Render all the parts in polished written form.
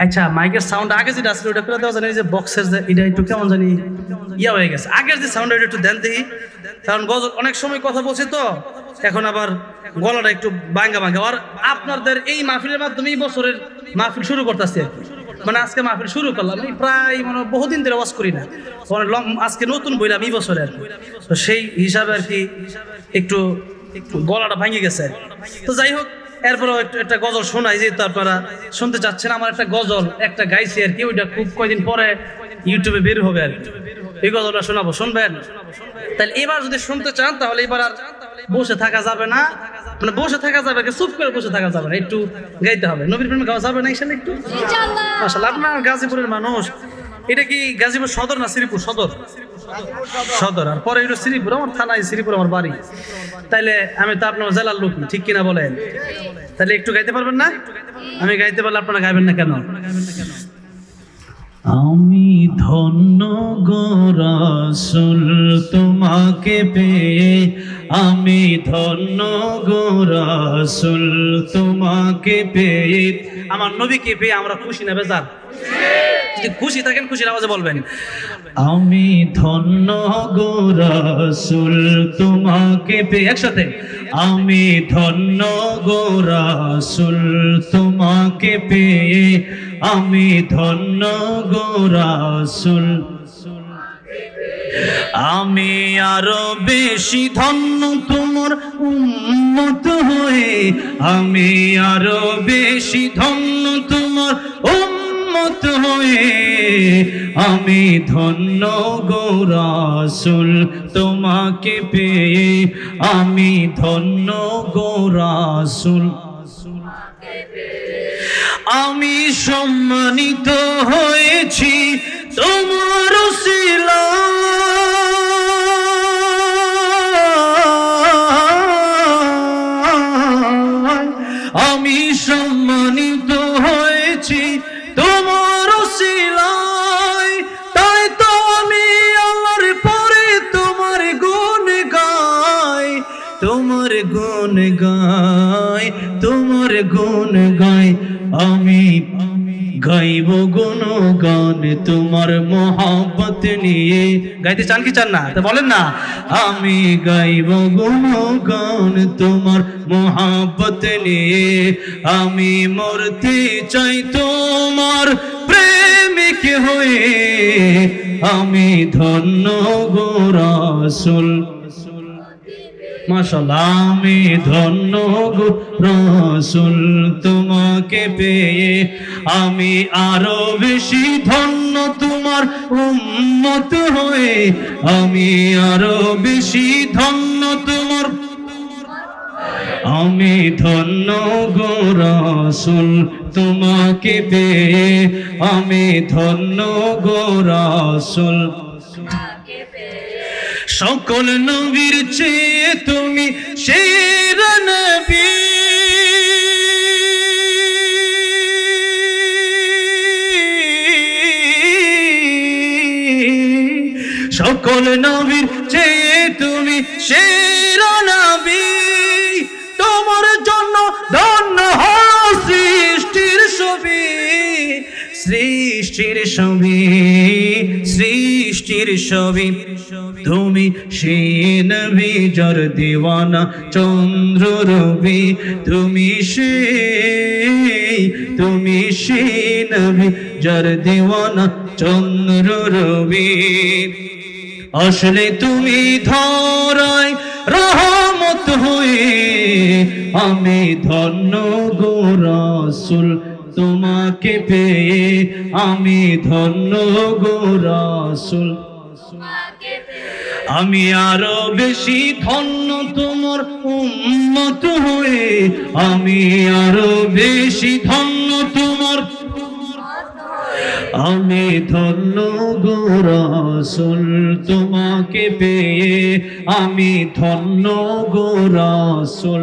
আচ্ছা মাইকের সাউন্ড আগে যেটা আসলে ওটা করে দেওয়া জানি যে বক্সের যে এটা একটু কেমন জানি ইয়া হয়ে গেছে, আগের যে সাউন্ড একটু দেন দেখি, কারণ গজল অনেক সময় কথা বলছি তো এখন আবার গলাটা একটু ভাঙ্গা ভাঙ্গা। আর আপনাদের এই মাহফিলের মাধ্যমে এই বছরের মাহফিল শুরু করতেছি, মানে আজকে মাহফিল শুরু করলাম, আমি প্রায় মানে বহুদিন ধরে ওয়াজ করি না, আজকে নতুন বইলাম এই বছরের, তো সেই হিসাবে আর কি একটু গলাটা ভাঙে গেছে। তো যাই হোক, এরপরে একটা গজল শোনাই, যেহেতু আপনারা শুনতে চাচ্ছেন, আমার একটা গজল একটা গাইছি আর কি, ওইটা খুব কয়দিন পরে ইউটিউবে বের হবে আর কি, এই গজলটা শোনাবো, শুনবেন? তাহলে এবার যদি শুনতে চান তাহলে এবার আর বসে থাকা যাবে না, মানে বসে থাকা যাবে, চুপ করে বসে থাকা যাবে না, একটু গাইতে হবে। নবীর প্রেমে গাওয়া যাবে না ইনশাআল্লাহ একটু? মাশাআল্লাহ। আপনার গাজীপুরের মানুষ, এটা কি গাজীপুর সদর না শ্রীপুর? সদর, সদর। আর পরে হলো শ্রীপুর, আমার থানায় শ্রীপুর আমার বাড়ি, তাইলে আমি তো আপনার জেলার লোক, ঠিক কিনা বলেন? তাহলে একটু গাইতে পারবেন না? আমি গাইতে পারলে আপনারা গাইবেন না কেন? আমি ধন্য গো রাসূল তোমাকে পেয়ে, আমি ধন্য গো রাসূল তোমাকে পেয়ে। আমার নবীকে পেয়ে আমরা খুশি না বেজার? যদি খুশি থাকেন খুশির আওয়াজে বলবেন, আমি ধন্য গো রাসূল তোমাকে পেয়ে। একসাথে, আমি ধন্য গো রাসূল তোমাকে পেয়ে, আমি ধন্য গো রাসূল। আমি আরো বেশি ধন্য তোমার উম্মত হয়ে, আমি আরো বেশি ধন্য তোমার উম্মত হয়ে, আমি ধন্য গো রাসূল তোমাকে পেয়ে, আমি ধন্য গো রাসূল। আমি সম্মানিত হয়েছি তোমার উসিলায়, আমি সম্মানিত হয়েছি তোমার উসিলায়, তাই তো আমি আল্লাহর পরে তোমার গুণ গাই, তোমার গুণ গাই, তোমার গুণ গাই। আমি গাইব গুণগান তোমার মহব্বত নিয়ে। গাইতে চান কি চান না? তা বলেন না। আমি গাইব গুণগান তোমার মহব্বত নিয়ে, আমি মরতে চাই তোমার প্রেমিক হয়ে, আমি ধন্য গো রাসূল। মাশাআল্লাহ। আমি ধন্য গো রাসূল তোমাকে পেয়ে, আমি আরো বেশি ধন্য তোমার উম্মত হয়ে, আমি আরো বেশি ধন্য তোমার, আমি ধন্য গো রাসূল তোমাকে পেয়ে, আমি ধন্য গো রাসূল। সকল নবীর চেয়ে তুমি সেরা নবী, সকল নবীর চেয়ে তুমি সেরা নবী, তোমার জন্য ধন্য হও সৃষ্টির ছবি, সৃষ্টির ছবি, সৃষ্টির ছবি। তুমি সেই নবী যার দিওয়ানা চন্দ্র রবি, তুমি সেই নবী যার দিওয়ানা চন্দ্র রবি। আসলে তুমি ধরায় রহমত হয়ে, আমি ধন্য গো রাসূল তোমাকে পেয়ে, আমি ধন্য গো রাসূল। আমি আরো বেশি ধন্য তোমার উম্মত হয়ে, আমি আরো বেশি ধন্য তোমার, আমি ধন্য গো রাসূল তোমাকে পেয়ে, আমি ধন্য গো রাসূল।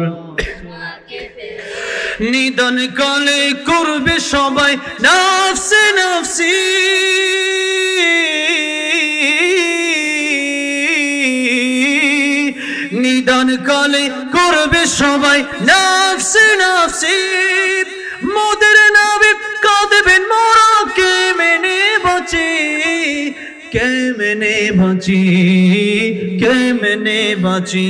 নিদান কালে করবে সবাই নফসে নফসি, নিদান কালে করবে সবাই নফসে নফসি, মোদের নবী কাঁদবেন কেমনে বাঁচি কেমনে বাঁচি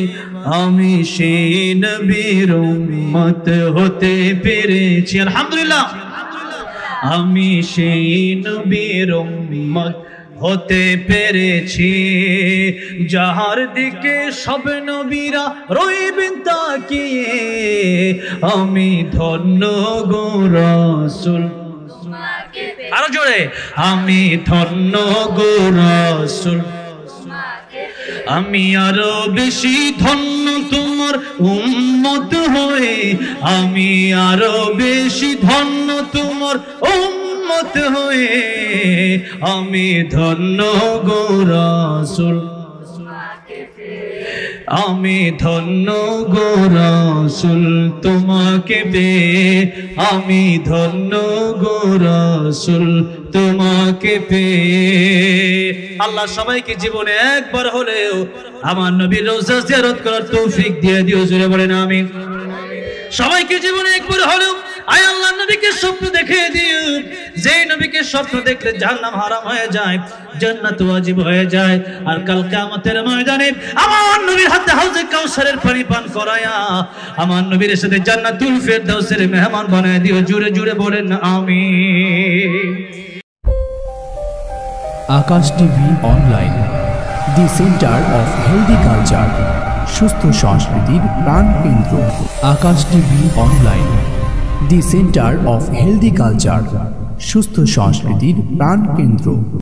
আমি সেই নবীর উম্মত হতে পেরেছি আলহামদুলিল্লাহ আমি সেই নবীর উম্মত হতে পেরেছি যাহার দিকে সব নবীরা রইবেন তাকিয়ে আমি ধন্য গো রাসূল আরো জোরে আমি ধন্য গো রাসূল আমি আরো বেশি ধন্য তোমার উম্মত হয়ে আমি আরো বেশি ধন্য তোমার উম্মত হয়ে আমি ধন্য গো রাসূল আমি ধন্য গো রাসূল তোমাকে পেয়ে আমি ধন্য গো রাসূল তোমাকে পেয়ে আল্লাহ সবাইকে জীবনে একবার হলেও আমার নবীর রওজা জিয়ারত করার তৌফিক দিয়ে দিও জোরে বলেন আমিন সবাইকে জীবনে একবার হলেও আয় আল্লাহ নবীকে স্বপ্ন দেখে দিও যে নবীকে স্বপ্ন দেখলে জাহান্নাম হারাম হয়ে যায় জান্নাত ওয়াজিব হয়ে যায় আর কাল কিয়ামতের ময়দানে আমার নবীর হাতে হাউজে কাউসারের পানি পান করায়া আমার নবীর সাথে জান্নাতুল ফেরদাউসের মেহমান বানায় দিও জোরে জোরে বলেন আমিন Akash TV online the centre of healthy culture সুস্থ সংস্কৃতির প্রাণকেন্দ্র Akash TV online the centre of healthy culture সুস্থ সংস্কৃতির প্রাণকেন্দ্র